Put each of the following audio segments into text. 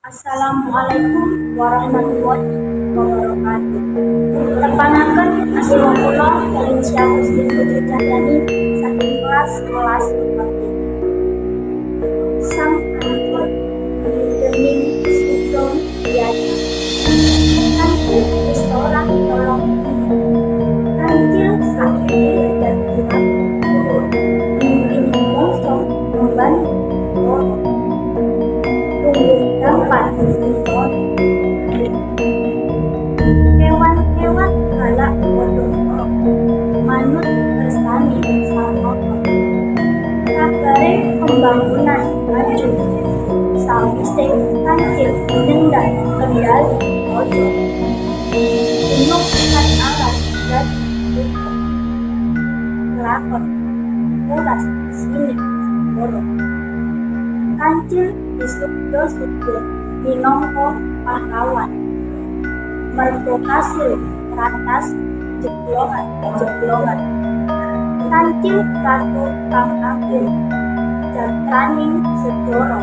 Assalamualaikum warahmatullahi wabarakatuh. Perkenalkan, asma kula Valencia Muslim Putri Cahyani saking kelas 11 Bupati. Sang Angkot Dening Sugeng Yati Kantil Restoran Tolong Kantil Sakti dan Tuhan Turun Mimpin Mosong Membantu dapat dihimpun hewan-hewan galak bodong manut bersani sama kabare pembangunan maju sawise kancil dendang kendali ojo gunung ikan alas dan buku kelakon ulas sini borong kancil disubdo-subdo minangka pahlawan mergo kasil ratas jeblongan kancil ratu kang agung jatraning sedoro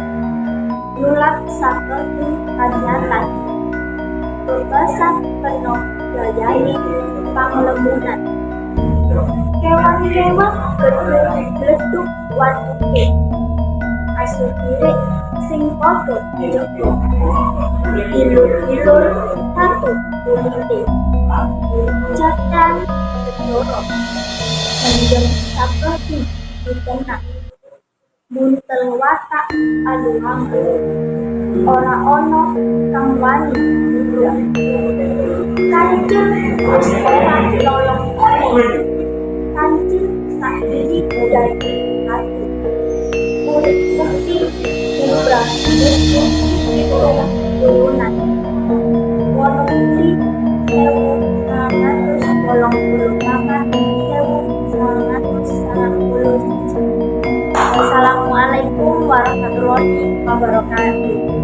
nulak saking kanyatan bebasan penuh dayani panglemunan kewan-kewan gedhe-gledhuk wanuke asu kirik sing padha njogo ilur-ilur tatu kulite jatran sedoro endem saperti ditenang muntel watak aluang-aluang ora ana kang wani nyubrang kancil wis ora nolong kancil sakdiri dadi ati murid bukti nyubrang turunan Wonogiri 1984 Assalamualaikum warahmatullahi wabarakatuh.